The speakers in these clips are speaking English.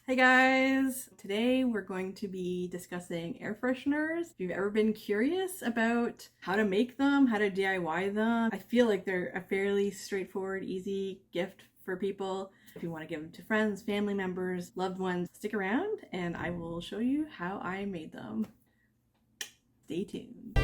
Hey guys! Today we're going to be discussing air fresheners. If you've ever been curious about how to make them, how to DIY them, I feel like they're a fairly straightforward, easy gift for people. If you want to give them to friends, family members, loved ones, stick around and I will show you how I made them. Stay tuned.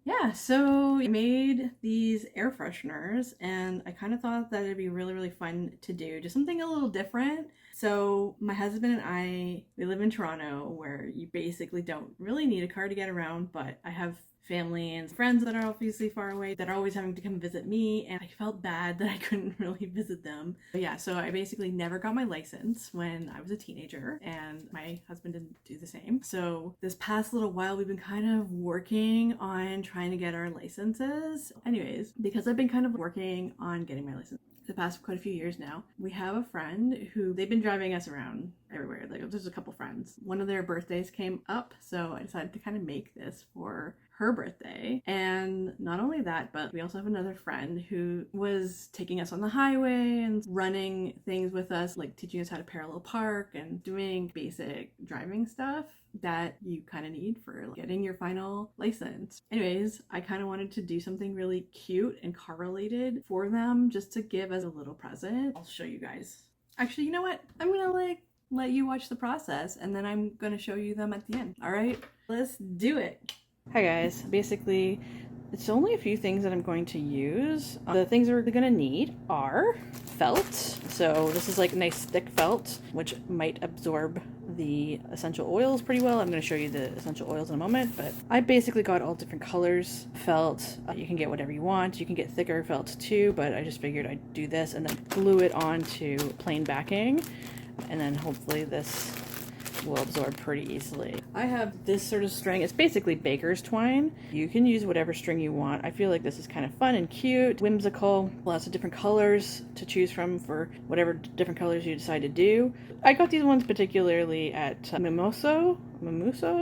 Yeah, so I made these air fresheners and I kind of thought that it'd be really fun to do, just something a little different. So my husband and I, we live in Toronto where you basically don't really need a car to get around, but I have family and friends that are obviously far away that are always having to come visit me, and I felt bad that I couldn't really visit them. But yeah, so I basically never got my license when I was a teenager, and my husband didn't do the same. So this past little while we've been kind of working on trying to get our licenses. Anyways, because I've been kind of working on getting my license the past quite a few years now, we have a friend who they've been driving us around everywhere. Like, there's a couple friends. One of their birthdays came up, so I decided to kind of make this for her birthday. And not only that, but we also have another friend who was taking us on the highway and running things with us, like teaching us how to parallel park and doing basic driving stuff that you kind of need for getting your final license. Anyways, I kind of wanted to do something really cute and car related for them, just to give as a little present. I'll show you guys. Actually, you know what? I'm gonna let you watch the process and then I'm gonna show you them at the end. All right, let's do it. Hi guys, basically it's only a few things that I'm going to use. The things we're going to need are felt. So this is like nice thick felt, which might absorb the essential oils pretty well. I'm going to show you the essential oils in a moment, but I basically got all different colors felt. You can get whatever you want. You can get thicker felt too, but I just figured I'd do this and then glue it onto plain backing, and then hopefully this will absorb pretty easily. I have this sort of string. It's basically baker's twine. You can use whatever string you want. I feel like this is kind of fun and cute, whimsical, lots of different colors to choose from for whatever different colors you decide to do. I got these ones particularly at Mimoso.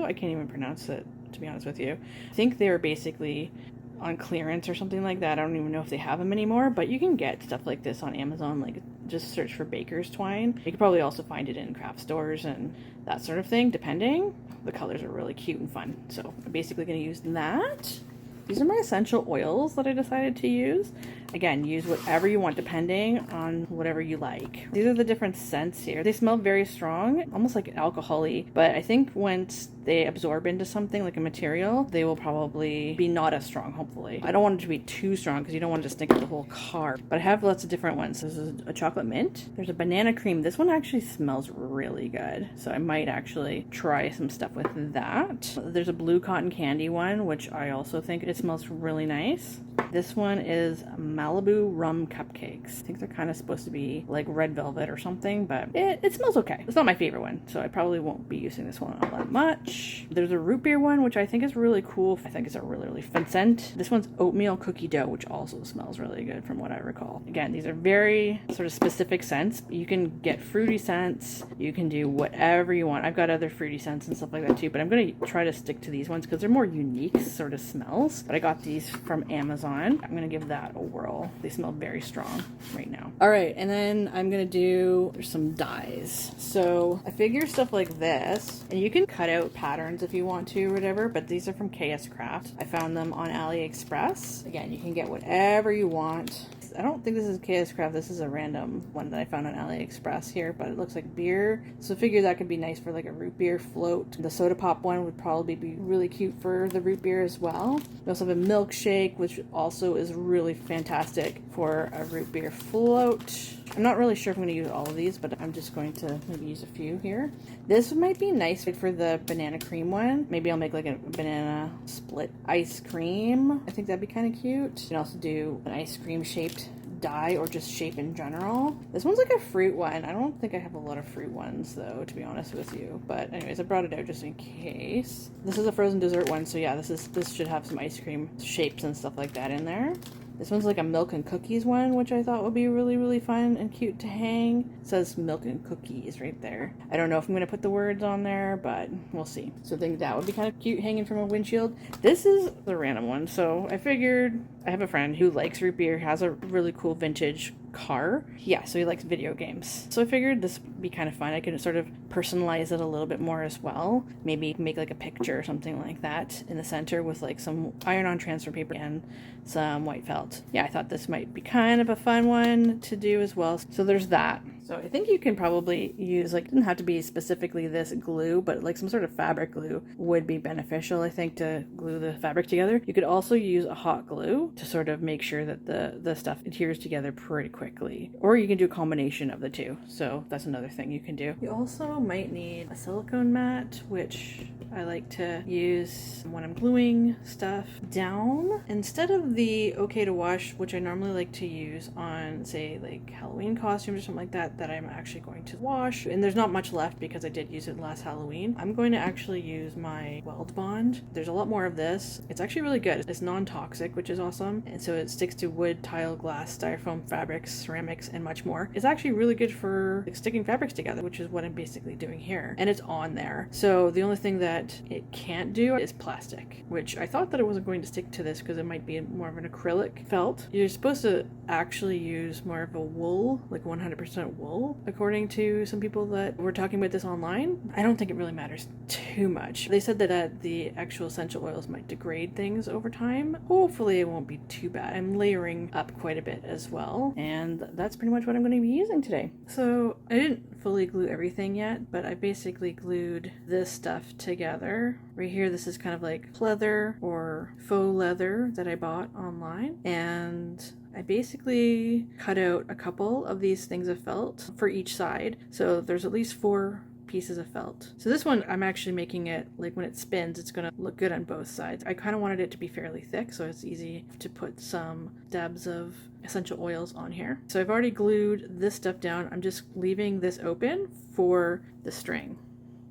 I can't even pronounce it, to be honest with you. I think they were basically on clearance or something like that. I don't even know if they have them anymore, but you can get stuff like this on Amazon. Like, just search for baker's twine. You could probably also find it in craft stores and that sort of thing, depending. The colors are really cute and fun. So I'm basically going to use that. These are my essential oils that I decided to use. Again, use whatever you want depending on whatever you like. These are the different scents here. They smell very strong, almost like alcohol-y, but I think once they absorb into something like a material, they will probably be not as strong, hopefully. I don't want it to be too strong because you don't want it to stink up the whole car, but I have lots of different ones. This is a chocolate mint. There's a banana cream. This one actually smells really good, so I might actually try some stuff with that. There's a blue cotton candy one, which I also think it smells really nice. This one is Malibu rum cupcakes. I think they're kind of supposed to be like red velvet or something, but it smells okay. It's not my favorite one, so I probably won't be using this one all that much. There's a root beer one, which I think is really cool. I think it's a really fun scent. This one's oatmeal cookie dough, which also smells really good from what I recall. Again, these are very sort of specific scents. You can get fruity scents. You can do whatever you want. I've got other fruity scents and stuff like that too, but I'm going to try to stick to these ones because they're more unique sort of smells. But I got these from Amazon. I'm going to give that a whirl. They smell very strong right now. All right, and then I'm going to do some dyes. So I figure stuff like this, and you can cut out patterns if you want to or whatever, but these are from KS Craft. I found them on AliExpress. Again, you can get whatever you want. I don't think this is KS Craft. This is a random one that I found on AliExpress here, but it looks like beer. So I figure that could be nice for like a root beer float. The soda pop one would probably be really cute for the root beer as well. We also have a milkshake, which also is really fantastic for a root beer float. I'm not really sure if I'm going to use all of these, but I'm just going to maybe use a few here. This might be nice for the banana cream one. Maybe I'll make like a banana split ice cream. I think that'd be kind of cute. You can also do an ice cream shaped dye or just shape in general. This one's like a fruit one. I don't think I have a lot of fruit ones though, to be honest with you. But anyways, I brought it out just in case. This is a frozen dessert one, so yeah, this should have some ice cream shapes and stuff like that in there. This one's like a milk and cookies one, which I thought would be really, really fun and cute to hang. It says milk and cookies right there. I don't know if I'm going to put the words on there, but we'll see. So I think that would be kind of cute hanging from a windshield. This is the random one, so I figured I have a friend who likes root beer, has a really cool vintage car. Yeah, so he likes video games. So I figured this would be kind of fun. I could sort of personalize it a little bit more as well. Maybe make like a picture or something like that in the center with like some iron-on transfer paper and some white felt. Yeah, I thought this might be kind of a fun one to do as well. So there's that. So I think you can probably use, like, it doesn't have to be specifically this glue, but like some sort of fabric glue would be beneficial, I think, to glue the fabric together. You could also use a hot glue to sort of make sure that the stuff adheres together pretty quickly. Or you can do a combination of the two. So that's another thing you can do. You also might need a silicone mat, which I like to use when I'm gluing stuff down. Instead of the okay to wash, which I normally like to use on, say, like Halloween costumes or something like that, that I'm actually going to wash, and there's not much left because I did use it last Halloween, I'm going to actually use my Weld Bond. There's a lot more of this. It's actually really good. It's non-toxic, which is awesome, and so it sticks to wood, tile, glass, styrofoam, fabrics, ceramics, and much more. It's actually really good for like, sticking fabrics together, which is what I'm basically doing here, and it's on there. So the only thing that it can't do is plastic, which I thought that it wasn't going to stick to this because it might be more of an acrylic felt. You're supposed to actually use more of a wool, like 100% wool, according to some people that were talking about this online. I don't think it really matters too much. They said that the actual essential oils might degrade things over time. Hopefully it won't be too bad. I'm layering up quite a bit as well, and that's pretty much what I'm going to be using today. So I didn't fully glue everything yet, but I basically glued this stuff together. Right here, this is kind of like pleather or faux leather that I bought online, and I basically cut out a couple of these things of felt for each side. So there's at least 4 pieces of felt. So this one, I'm actually making it like when it spins, it's gonna look good on both sides. I kind of wanted it to be fairly thick, so it's easy to put some dabs of essential oils on here. So I've already glued this stuff down. I'm just leaving this open for the string.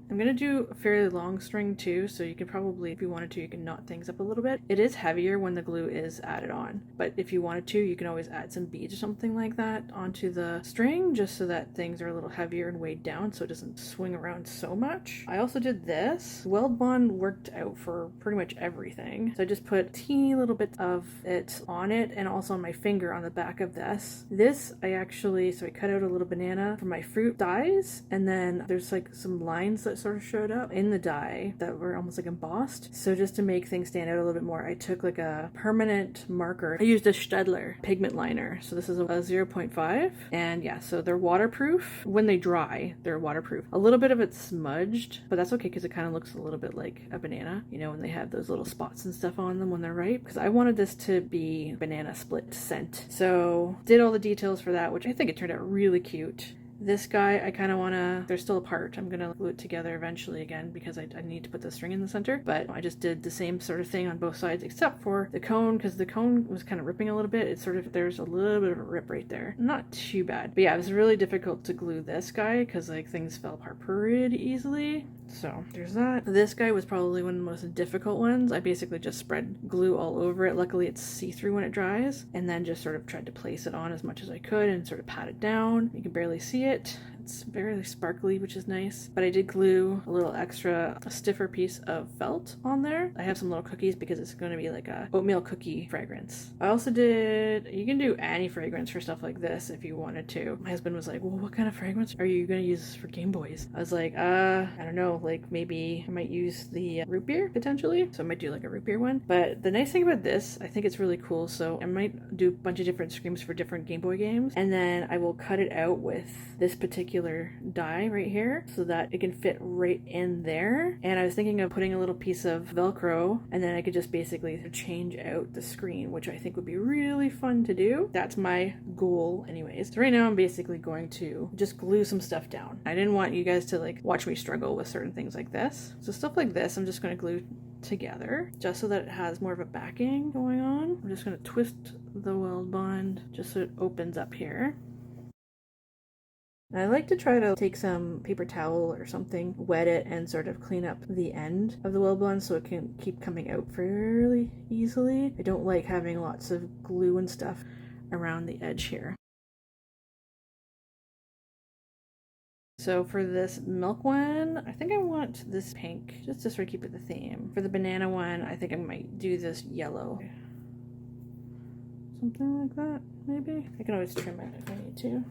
I'm going to do a fairly long string too, so you can probably, if you wanted to, you can knot things up a little bit. It is heavier when the glue is added on, but if you wanted to, you can always add some beads or something like that onto the string, just so that things are a little heavier and weighed down so it doesn't swing around so much. I also did this. Weld Bond worked out for pretty much everything. So I just put a teeny little bit of it on it, and also on my finger on the back of this. This, I cut out a little banana for my fruit dies, and then there's like some lines that sort of showed up in the die that were almost like embossed. So just to make things stand out a little bit more, I took like a permanent marker. I used a Staedtler pigment liner. So this is a 0.5, and yeah, so they're waterproof. When they dry, they're waterproof. A little bit of it's smudged, but that's okay because it kind of looks a little bit like a banana, you know, when they have those little spots and stuff on them when they're ripe, because I wanted this to be banana split scent. So did all the details for that, which I think it turned out really cute. This guy, I kind of want to, they're still apart. I'm going to glue it together eventually again because I need to put the string in the center. But I just did the same sort of thing on both sides except for the cone, because the cone was kind of ripping a little bit. It's sort of, there's a little bit of a rip right there. Not too bad. But yeah, it was really difficult to glue this guy because like things fell apart pretty easily. So there's that. This guy was probably one of the most difficult ones. I basically just spread glue all over it. Luckily it's see-through when it dries, and then just sort of tried to place it on as much as I could and sort of pat it down. You can barely see it. It's very sparkly, which is nice. But I did glue a little extra, a stiffer piece of felt on there. I have some little cookies because it's going to be like a oatmeal cookie fragrance. I also did, you can do any fragrance for stuff like this if you wanted to. My husband was like, well, what kind of fragrance are you going to use for Gameboys? I was like, I don't know, like maybe I might use the root beer potentially. So I might do like a root beer one. But the nice thing about this, I think it's really cool. So I might do a bunch of different screams for different Game Boy games. And then I will cut it out with this particular die right here so that it can fit right in there. And I was thinking of putting a little piece of Velcro, and then I could just basically change out the screen, which I think would be really fun to do. That's my goal anyways. So right now I'm basically going to just glue some stuff down. I didn't want you guys to like watch me struggle with certain things like this. So stuff like this I'm just going to glue together just so that it has more of a backing going on. I'm just going to twist the Weld Bond just so it opens up here. I like to try to take some paper towel or something, wet it, and sort of clean up the end of the weld blend so it can keep coming out fairly easily. I don't like having lots of glue and stuff around the edge here. So for this milk one, I think I want this pink, just to sort of keep it the theme. For the banana one, I think I might do this yellow. Something like that, maybe? I can always trim it if I need to.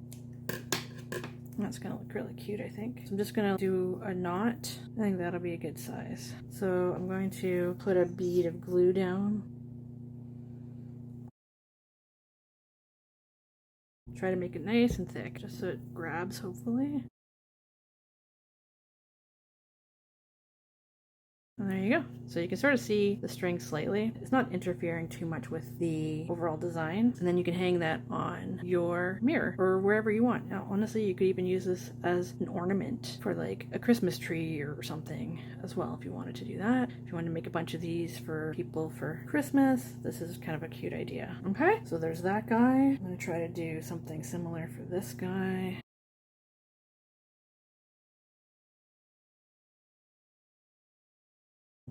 That's gonna look really cute, I think. So I'm just gonna do a knot. I think that'll be a good size. So I'm going to put a bead of glue down. Try to make it nice and thick, just so it grabs, hopefully. And there you go. So you can sort of see the string slightly. It's not interfering too much with the overall design. And then you can hang that on your mirror or wherever you want. Now, honestly, you could even use this as an ornament for like a Christmas tree or something as well if you wanted to do that. If you want to make a bunch of these for people for Christmas, this is kind of a cute idea. Okay, so there's that guy. I'm going to try to do something similar for this guy.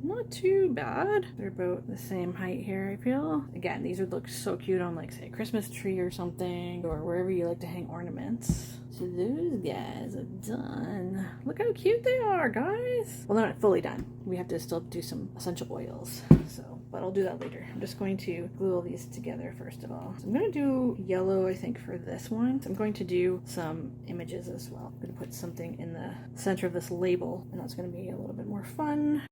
Not too bad. They're about the same height here, I feel. Again, these would look so cute on like, say, a Christmas tree or something, or wherever you like to hang ornaments. So those guys are done. Look how cute they are, guys. Well, they're not fully done. We have to still do some essential oils. But I'll do that later. I'm just going to glue all these together first of all. So I'm going to do yellow, I think, for this one. So I'm going to do some images as well. I'm going to put something in the center of this label, and that's going to be a little bit more fun.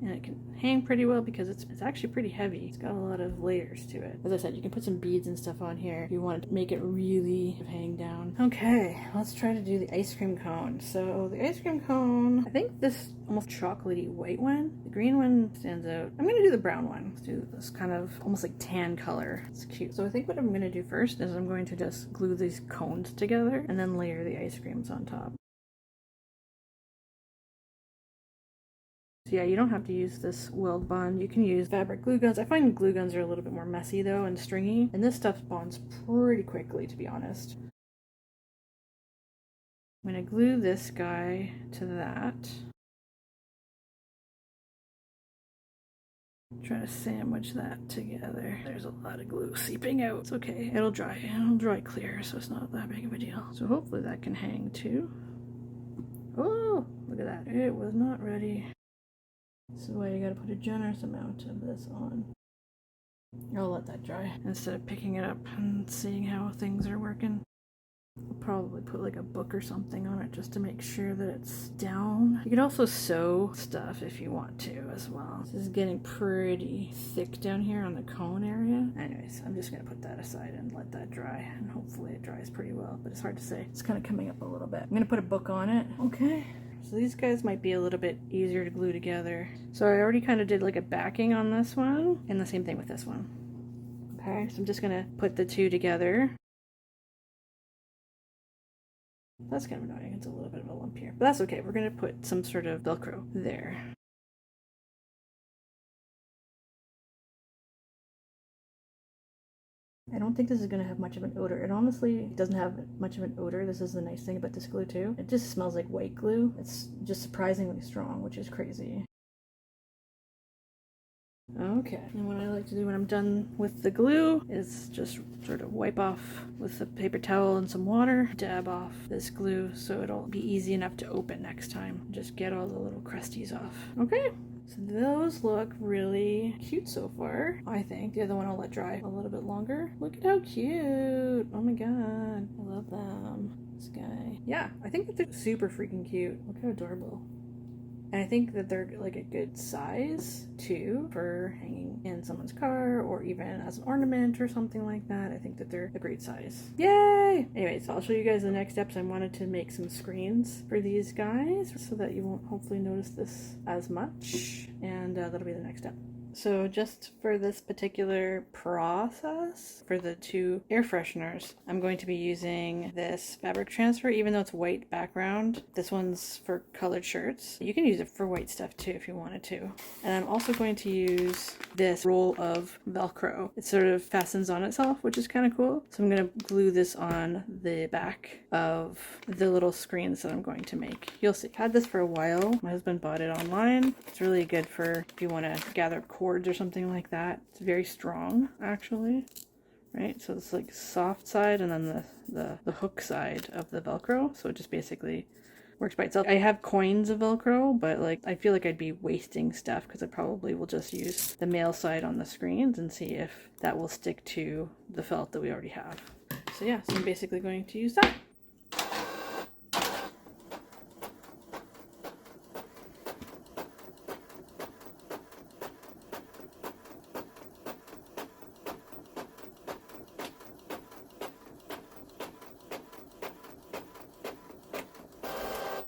And it can hang pretty well because it's actually pretty heavy. It's got a lot of layers to it. As I said, you can put some beads and stuff on here if you want to make it really hang down. Okay, let's try to do the ice cream cone. So the ice cream cone, I think this almost chocolatey white one. The green one stands out. I'm going to do the brown one. Let's do this kind of almost like tan color. It's cute. So I think what I'm going to do first is I'm going to just glue these cones together and then layer the ice creams on top. Yeah, you don't have to use this weld bond. You can use fabric glue guns. I find glue guns are a little bit more messy though and stringy, and this stuff bonds pretty quickly, to be honest. I'm going to glue this guy to that. Try to sandwich that together. There's a lot of glue seeping out. It's okay. It'll dry. It'll dry clear, so it's not that big of a deal. So hopefully that can hang too. Oh, look at that. It was not ready. This is why you gotta put a generous amount of this on. I'll let that dry instead of picking it up and seeing how things are working. I'll probably put like a book or something on it just to make sure that it's down. You can also sew stuff if you want to as well. This is getting pretty thick down here on the cone area. Anyways, I'm just gonna put that aside and let that dry, and hopefully it dries pretty well, but it's hard to say. It's kind of coming up a little bit. I'm gonna put a book on it. Okay. So these guys might be a little bit easier to glue together. So I already kind of did like a backing on this one, and the same thing with this one. Okay, so I'm just gonna put the two together. That's kind of annoying, it's a little bit of a lump here, but that's okay. We're gonna put some sort of Velcro there. I don't think this is going to have much of an odor. It honestly doesn't have much of an odor. This is the nice thing about this glue too. It just smells like white glue. It's just surprisingly strong, which is crazy. Okay, and what I like to do when I'm done with the glue is just sort of wipe off with a paper towel and some water, dab off this glue so it'll be easy enough to open next time. Just get all the little crusties off. Okay. So those look really cute so far, I think. The other one I'll let dry a little bit longer. Look at how cute. Oh my god. I love them. This guy. Yeah, I think that they're super freaking cute. Look how adorable. And I think that they're like a good size too for hanging in someone's car or even as an ornament or something like that. I think that they're a great size. Yay! Anyways, I'll show you guys the next steps. I wanted to make some screens for these guys so that you won't hopefully notice this as much. And that'll be the next step. So just for this particular process, for the two air fresheners, I'm going to be using this fabric transfer, even though it's white background. This one's for colored shirts. You can use it for white stuff too if you wanted to. And I'm also going to use this roll of Velcro. It sort of fastens on itself, which is kind of cool. So I'm going to glue this on the back of the little screens that I'm going to make. You'll see. I've had this for a while. My husband bought it online. It's really good for if you want to gather cords or something like that. It's very strong, actually. Right, so it's like soft side and then the hook side of the Velcro. So it just basically works by itself. I have coins of Velcro, but like I feel like I'd be wasting stuff because I probably will just use the male side on the screens and see if that will stick to the felt that we already have. So yeah, so I'm basically going to use that.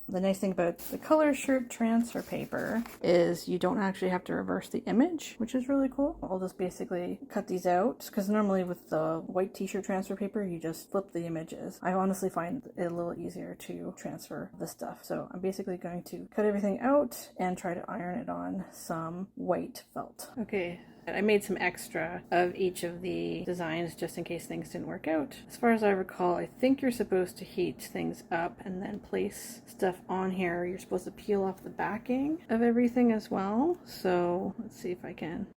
The nice thing about the color shirt transfer paper is you don't actually have to reverse the image, which is really cool. I'll just basically cut these out because normally with the white t-shirt transfer paper, you just flip the images. I honestly find it a little easier to transfer the stuff. So I'm basically going to cut everything out and try to iron it on some white felt. Okay. I made some extra of each of the designs just in case things didn't work out. As far as I recall, I think you're supposed to heat things up and then place stuff on here. You're supposed to peel off the backing of everything as well. So let's see if I can.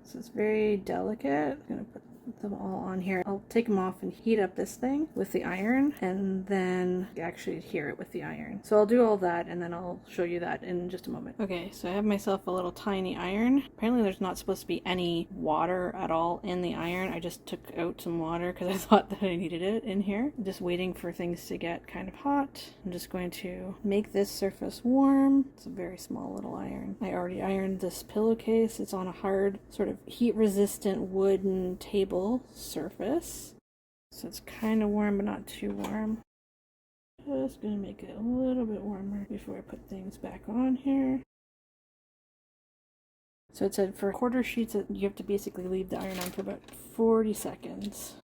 So it's very delicate. I'm gonna put them all on here. I'll take them off and heat up this thing with the iron and then actually adhere it with the iron. So I'll do all that and then I'll show you that in just a moment. Okay, so I have myself a little tiny iron. Apparently there's not supposed to be any water at all in the iron. I just took out some water because I thought that I needed it in here. I'm just waiting for things to get kind of hot. I'm just going to make this surface warm. It's a very small little iron. I already ironed this pillowcase. It's on a hard sort of heat resistant wooden table surface, so it's kind of warm but not too warm. Just gonna make it a little bit warmer before I put things back on here. So it said for quarter sheets that you have to basically leave the iron on for about 40 seconds,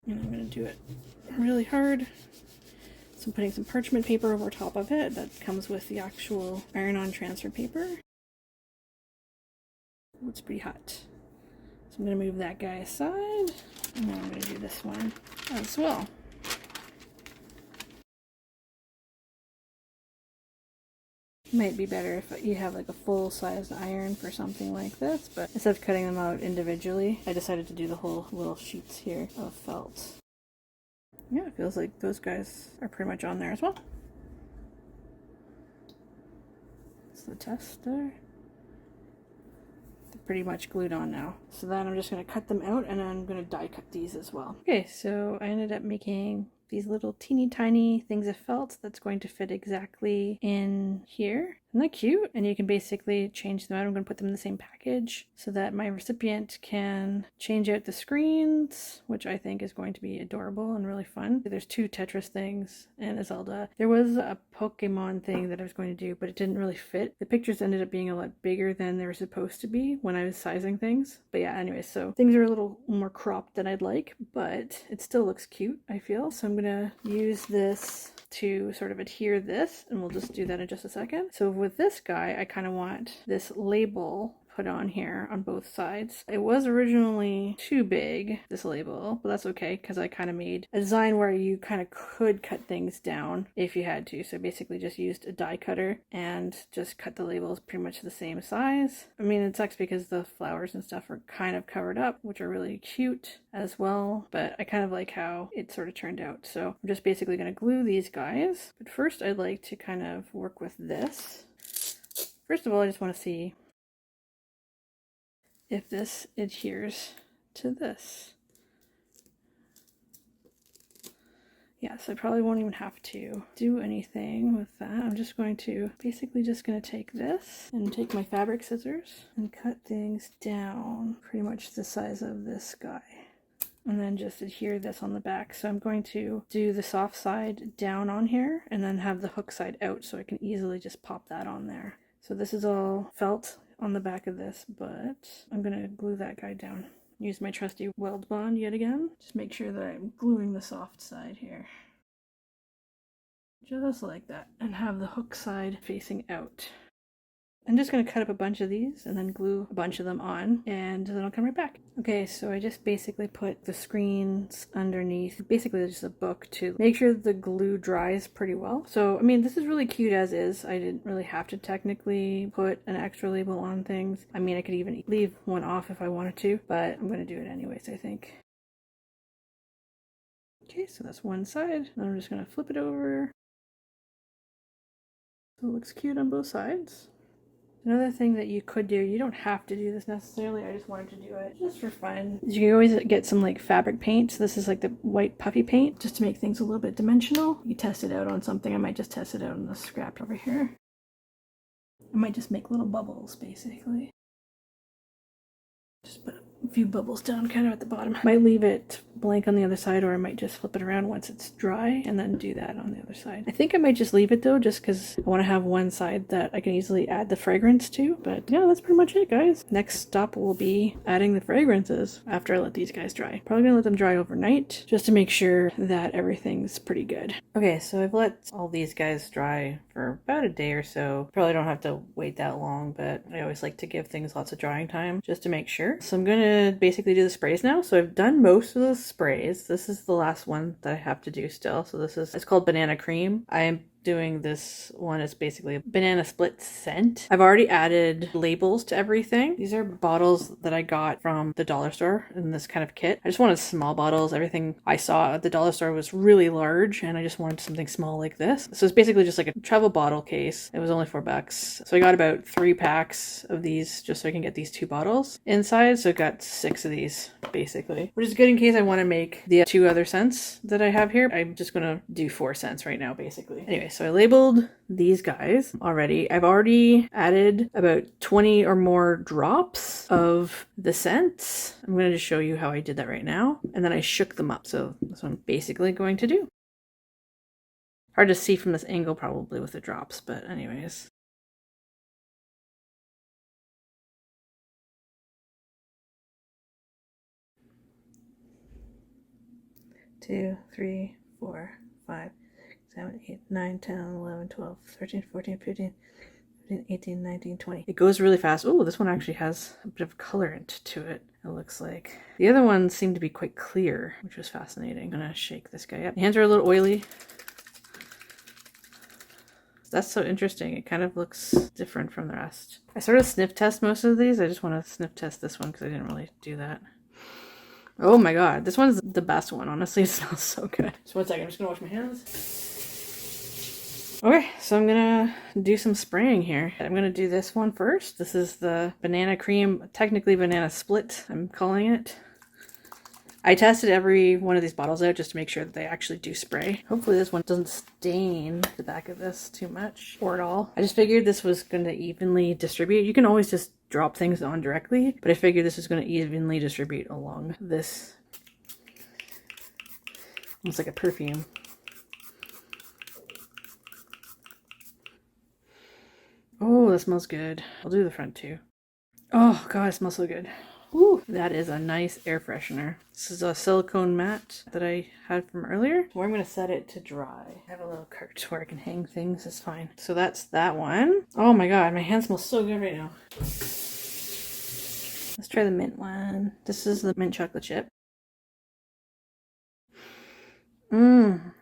and I'm gonna do it really hard. So I'm putting some parchment paper over top of it that comes with the actual iron-on transfer paper. It's pretty hot. So I'm going to move that guy aside, and then I'm going to do this one as well. Might be better if you have like a full-size iron for something like this, but instead of cutting them out individually, I decided to do the whole little sheets here of felt. Yeah, it feels like those guys are pretty much on there as well. That's the tester. Pretty much glued on now. So then I'm just going to cut them out and then I'm going to die cut these as well. Okay, so I ended up making these little teeny tiny things of felt that's going to fit exactly in here. Isn't that cute? And you can basically change them out. I'm going to put them in the same package so that my recipient can change out the screens, which I think is going to be adorable and really fun. There's two Tetris things and a Zelda. There was a Pokemon thing that I was going to do, but it didn't really fit. The pictures ended up being a lot bigger than they were supposed to be when I was sizing things. But yeah, anyway, so things are a little more cropped than I'd like, but it still looks cute, I feel. So I'm going to use this to sort of adhere this, and we'll just do that in just a second. So with this guy, I kind of want this label put on here on both sides. It was originally too big, this label, but that's okay because I kind of made a design where you kind of could cut things down if you had to. So basically just used a die cutter and just cut the labels pretty much the same size. I mean, it sucks because the flowers and stuff are kind of covered up, which are really cute as well, but I kind of like how it sort of turned out. So I'm just basically going to glue these guys, but first I'd like to kind of work with this. First of all, I just want to see if this adheres to this. Yeah, so I probably won't even have to do anything with that. I'm just going to take this and take my fabric scissors and cut things down pretty much the size of this guy. And then just adhere this on the back. So I'm going to do the soft side down on here and then have the hook side out so I can easily just pop that on there. So this is all felt on the back of this, but I'm gonna glue that guy down. Use my trusty weld bond yet again. Just make sure that I'm gluing the soft side here. Just like that, and have the hook side facing out. I'm just going to cut up a bunch of these and then glue a bunch of them on, and then I'll come right back. Okay, so I just basically put the screens underneath, basically just a book to make sure the glue dries pretty well. So, I mean, this is really cute as is. I didn't really have to technically put an extra label on things. I mean, I could even leave one off if I wanted to, but I'm going to do it anyways, I think. Okay, so that's one side. Then I'm just going to flip it over. So it looks cute on both sides. Another thing that you could do, you don't have to do this necessarily, I just wanted to do it just for fun. You can always get some like fabric paint. So this is like the white puffy paint, just to make things a little bit dimensional. You test it out on something. I might just test it out on the scrap over here. I might just make little bubbles basically. Just put a few bubbles down kind of at the bottom. Might leave it blank on the other side, or I might just flip it around once it's dry and then do that on the other side. I think I might just leave it though, just because I want to have one side that I can easily add the fragrance to. But yeah, that's pretty much it, guys. Next stop will be adding the fragrances after I let these guys dry. Probably gonna let them dry overnight just to make sure that everything's pretty good. Okay, so I've let all these guys dry for about a day or so. Probably don't have to wait that long, but I always like to give things lots of drying time just to make sure. So I'm gonna basically do the sprays now. So I've done most of the sprays. This is the last one that I have to do still. So it's called Banana Cream. I am doing this one. It's basically a banana split scent. I've already added labels to everything. These are bottles that I got from the dollar store in this kind of kit. I just wanted small bottles. Everything I saw at the dollar store was really large, and I just wanted something small like this. So it's basically just like a travel bottle case. It was only $4. So I got about 3 packs of these just so I can get these 2 bottles inside. So I got 6 of these basically, which is good in case I want to make the 2 other scents that I have here. I'm just gonna do 4 scents right now basically. Anyway, so I labeled these guys already. I've already added about 20 or more drops of the scents. I'm going to just show you how I did that right now. And then I shook them up. So that's what I'm basically going to do. Hard to see from this angle probably with the drops, but anyways. Two, 3, 4, 5, 7, 8, 9, 10, 11, 12, 13, 14, 15, 15, 18, 19, 20. It goes really fast. Oh, this one actually has a bit of colorant to it, it looks like. The other ones seem to be quite clear, which was fascinating. I'm gonna shake this guy up. My hands are a little oily. That's so interesting. It kind of looks different from the rest. I sort of sniff test most of these. I just want to sniff test this one because I didn't really do that. Oh my god, this one's the best one. Honestly, it smells so good. So one second, I'm just gonna wash my hands. Okay, so I'm gonna do some spraying here. I'm gonna do this one first. This is the banana cream, technically banana split, I'm calling it. I tested every one of these bottles out just to make sure that they actually do spray. Hopefully this one doesn't stain the back of this too much or at all. I just figured this was going to evenly distribute. You can always just drop things on directly, but I figured this is going to evenly distribute along this. Almost like a perfume. Oh, that smells good. I'll do the front too. Oh god, it smells so good. Ooh, that is a nice air freshener. This is a silicone mat that I had from earlier. Where I'm going to set it to dry. I have a little cart where I can hang things. It's fine. So that's that one. Oh my god, my hand smells so good right now. Let's try the mint one. This is the mint chocolate chip.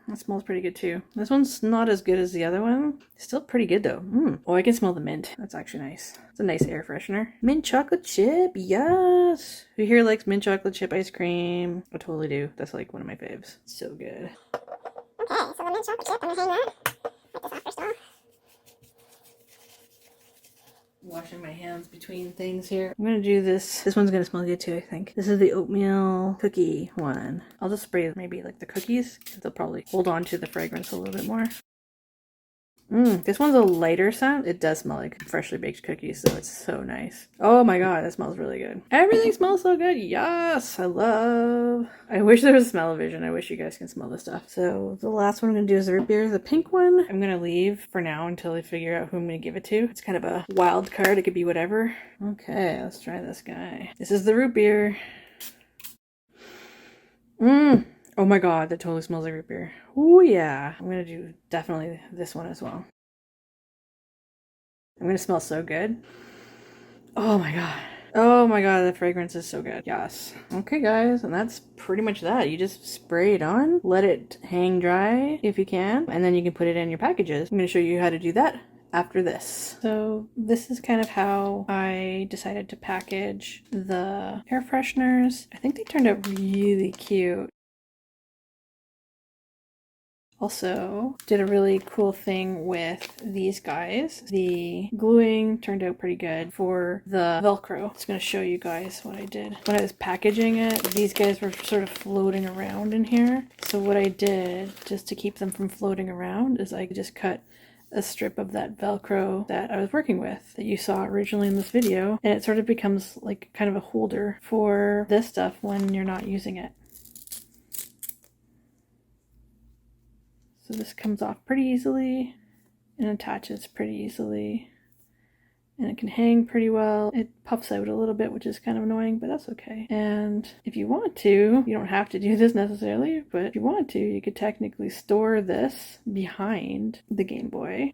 That smells pretty good too. This one's not as good as the other one. Still pretty good though. Oh, I can smell the mint. That's actually nice. It's a nice air freshener. Mint chocolate chip, yes! Who here likes mint chocolate chip ice cream? I totally do. That's like one of my faves. So good. Okay, so the mint chocolate chip, I'm gonna hang that. Wipe this off first of all. Washing my hands between things here. I'm gonna do this. This one's gonna smell good too, I think. This is the oatmeal cookie one. I'll just spray maybe like the cookies, because they'll probably hold on to the fragrance a little bit more. This one's a lighter scent. It does smell like freshly baked cookies, so it's so nice. Oh my god, that smells really good. Everything smells so good. Yes, I wish there was smell-o-vision. I wish you guys can smell this stuff. So the last one I'm gonna do is the root beer, the pink one. I'm gonna leave for now until I figure out who I'm gonna give it to. It's kind of a wild card. It could be whatever. Okay, let's try this guy. This is the root beer. Oh my god, that totally smells like root beer. Oh yeah. I'm gonna do definitely this one as well. I'm gonna smell so good. Oh my god. Oh my god, the fragrance is so good. Yes. Okay guys, and that's pretty much that. You just spray it on, let it hang dry if you can, and then you can put it in your packages. I'm gonna show you how to do that after this. So this is kind of how I decided to package the air fresheners. I think they turned out really cute. Also did a really cool thing with these guys. The gluing turned out pretty good for the Velcro. I'm just going to show you guys what I did. When I was packaging it, these guys were sort of floating around in here. So what I did, just to keep them from floating around, is I just cut a strip of that Velcro that I was working with that you saw originally in this video, and it sort of becomes like kind of a holder for this stuff when you're not using it. So this comes off pretty easily and attaches pretty easily, and it can hang pretty well. It puffs out a little bit, which is kind of annoying, but that's okay. And if you want to, you don't have to do this necessarily, but if you want to, you could technically store this behind the Game Boy,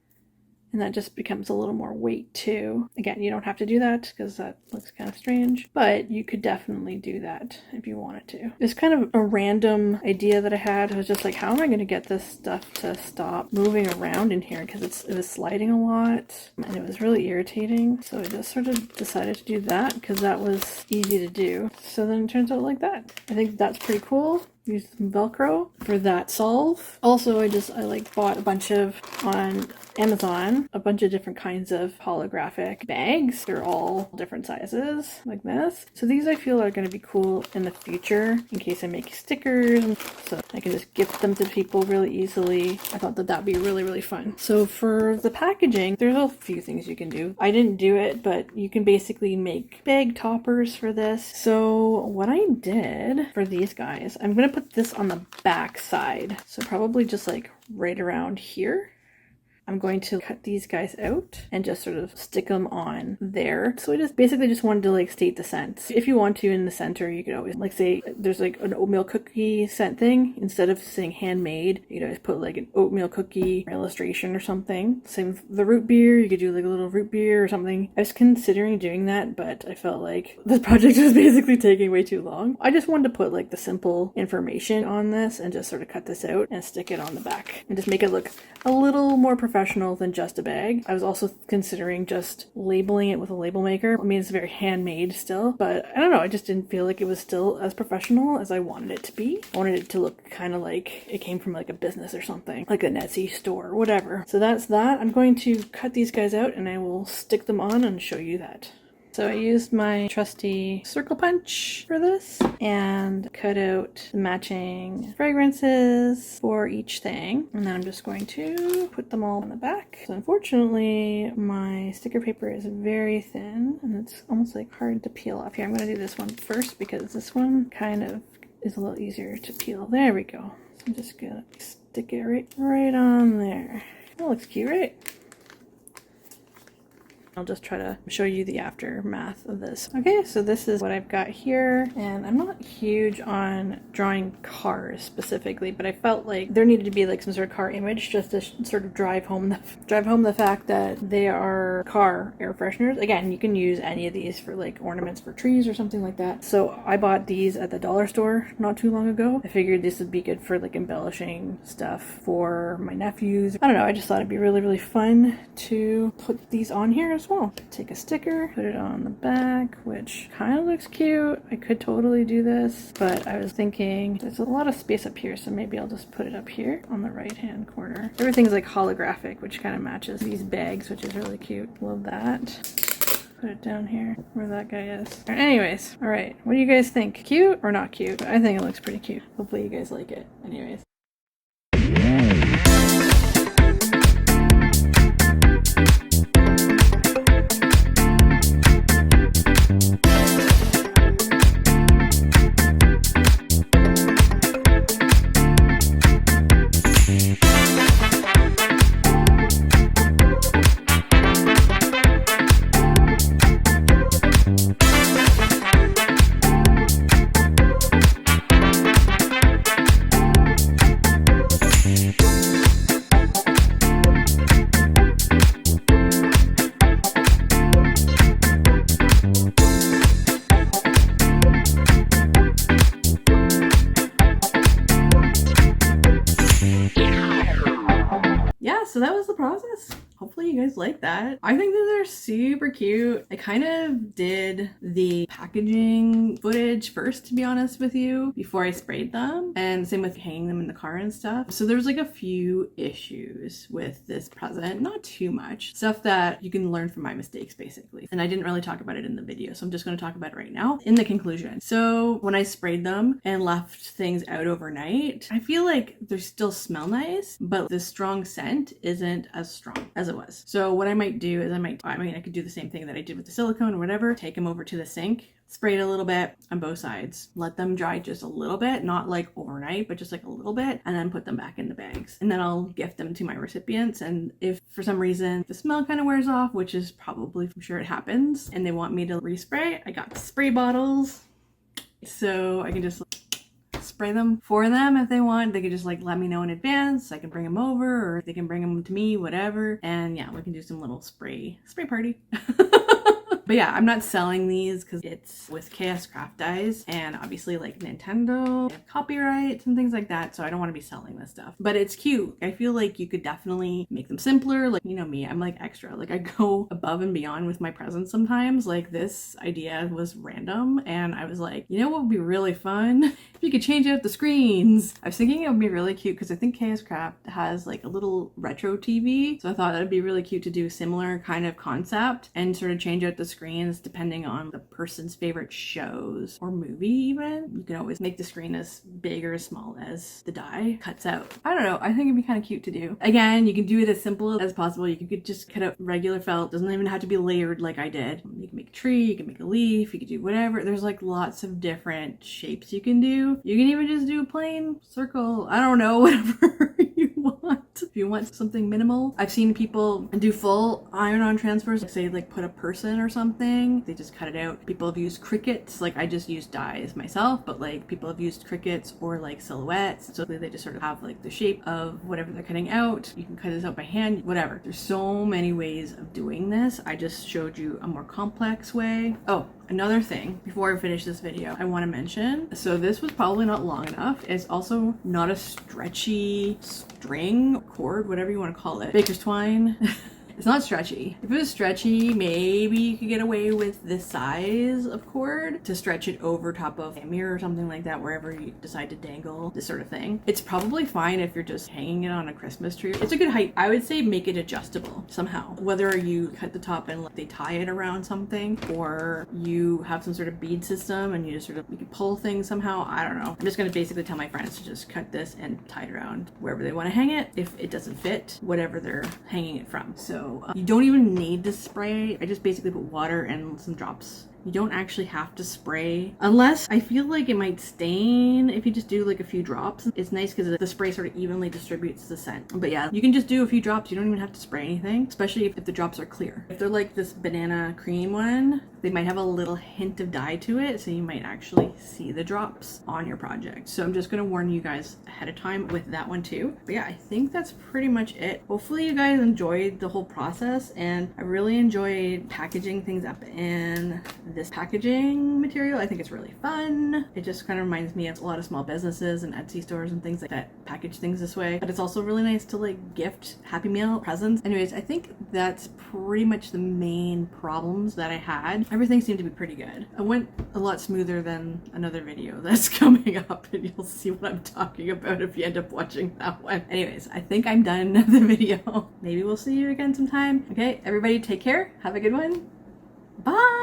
and that just becomes a little more weight too. Again, you don't have to do that because that looks kind of strange, but you could definitely do that if you wanted to. It's kind of a random idea that I had. I was just like, how am I going to get this stuff to stop moving around in here, because it was sliding a lot and it was really irritating. So I just sort of decided to do that because that was easy to do. So then it turns out like that. I think that's pretty cool. Use some Velcro for that solve. Also, I like bought a bunch of, on Amazon, a bunch of different kinds of holographic bags. They're all different sizes like this. So these I feel are going to be cool in the future in case I make stickers, so I can just gift them to people really easily. I thought that that'd be really, really fun. So for the packaging, there's a few things you can do. I didn't do it, but you can basically make bag toppers for this. So what I did for these guys, I'm going to put this on the back side. So probably just like right around here. I'm going to cut these guys out and just sort of stick them on there. So I just basically just wanted to like state the scent. If you want to, in the center, you could always like say there's like an oatmeal cookie scent thing. Instead of saying handmade, you could always put like an oatmeal cookie illustration or something. Same with the root beer, you could do like a little root beer or something. I was considering doing that, but I felt like this project was basically taking way too long. I just wanted to put like the simple information on this and just sort of cut this out and stick it on the back and just make it look a little more professional than just a bag. I was also considering just labeling it with a label maker. I mean, it's very handmade still, but I don't know, I just didn't feel like it was still as professional as I wanted it to be. I wanted it to look kind of like it came from like a business or something, like a Etsy store or whatever. So that's that. I'm going to cut these guys out and I will stick them on and show you that. So I used my trusty circle punch for this and cut out the matching fragrances for each thing. And then I'm just going to put them all on the back. So unfortunately, my sticker paper is very thin and it's almost like hard to peel off. Here, I'm going to do this one first because this one kind of is a little easier to peel. There we go. So I'm just going to stick it right on there. That looks cute, right? I'll just try to show you the aftermath of this. Okay, so this is what I've got here, and I'm not huge on drawing cars specifically, but I felt like there needed to be like some sort of car image just to sort of drive home the fact that they are car air fresheners. Again, you can use any of these for like ornaments for trees or something like that. So I bought these at the dollar store not too long ago. I figured this would be good for like embellishing stuff for my nephews. I don't know, I just thought it'd be really, really fun to put these on here as well. Take a sticker, put it on the back, which kind of looks cute. I could totally do this, but I was thinking there's a lot of space up here, so maybe I'll just put it up here on the right hand corner. Everything's like holographic, which kind of matches these bags, which is really cute. Love that. Put it down here where that guy is. Anyways, all right, what do you guys think? Cute or not cute? I think it looks pretty cute. Hopefully you guys like it. Anyways. so that was the process. Hopefully you guys like that. I think that they're super cute. I kind of did the packaging footage first, to be honest with you, before I sprayed them. And same with hanging them in the car and stuff. So there's like a few issues with this present, not too much. Stuff that you can learn from my mistakes, basically. And I didn't really talk about it in the video, so I'm just going to talk about it right now in the conclusion. So when I sprayed them and left things out overnight, I feel like they still smell nice, but the strong scent isn't as strong as it was. So what I might do is I could do the same thing that I did with the silicone or whatever, take them over to the sink, spray it a little bit on both sides, let them dry just a little bit, not like overnight, but just like a little bit, and then put them back in the bags. And then I'll gift them to my recipients. And if for some reason the smell kind of wears off, which is probably, I'm sure it happens, and they want me to respray, I got spray bottles. So I can just spray them for them if they want. They could just like let me know in advance. I can bring them over, or they can bring them to me, whatever. And yeah, we can do some little spray party. But yeah, I'm not selling these because it's with KS Craft Dyes, and obviously like Nintendo, they have copyrights and things like that, so I don't want to be selling this stuff. But it's cute. I feel like you could definitely make them simpler. Like, you know me, I'm like extra. Like I go above and beyond with my presents sometimes. Like this idea was random, and I was like, you know what would be really fun? If you could change out the screens. I was thinking it would be really cute because I think KS Craft has like a little retro TV, so I thought that would be really cute to do a similar kind of concept and sort of change out the screens depending on the person's favorite shows or movie. Even you can always make the screen as big or as small as the die cuts out. I don't know, I think it'd be kind of cute to do. Again, you can do it as simple as possible. You could just cut out regular felt, doesn't even have to be layered like I did. You can make a tree, you can make a leaf, you can do whatever. There's like lots of different shapes you can do. You can even just do a plain circle, I don't know, whatever you want. If you want something minimal, I've seen people do full iron-on transfers, like say like put a person or something, they just cut it out. People have used crickets, like I just used dies myself, but like people have used crickets or like silhouettes, so they just sort of have like the shape of whatever they're cutting out. You can cut this out by hand, whatever. There's so many ways of doing this. I just showed you a more complex way. Oh, another thing before I finish this video I want to mention, so this was probably not long enough. It's also not a stretchy string, cord, whatever you want to call it, baker's twine. It's not stretchy. If it was stretchy, maybe you could get away with this size of cord to stretch it over top of a mirror or something like that, wherever you decide to dangle this sort of thing. It's probably fine if you're just hanging it on a Christmas tree. It's a good height. I would say make it adjustable somehow. Whether you cut the top and they tie it around something, or you have some sort of bead system and you just sort of, you can pull things somehow. I don't know. I'm just gonna basically tell my friends to just cut this and tie it around wherever they want to hang it if it doesn't fit whatever they're hanging it from. So you don't even need to spray. I just basically put water and some drops. You don't actually have to spray, unless I feel like it might stain if you just do like a few drops. It's nice because the spray sort of evenly distributes the scent. But yeah, you can just do a few drops. You don't even have to spray anything, especially if the drops are clear. If they're like this banana cream one, they might have a little hint of dye to it, so you might actually see the drops on your project. So I'm just going to warn you guys ahead of time with that one too. But yeah, I think that's pretty much it. Hopefully you guys enjoyed the whole process, and I really enjoyed packaging things up in this packaging material. I think it's really fun. It just kind of reminds me of a lot of small businesses and Etsy stores and things like that package things this way. But it's also really nice to like gift Happy Meal presents. Anyways, I think that's pretty much the main problems that I had. Everything seemed to be pretty good. It went a lot smoother than another video that's coming up, and you'll see what I'm talking about if you end up watching that one. Anyways, I think I'm done the video. Maybe we'll see you again sometime. Okay, everybody take care. Have a good one. Bye!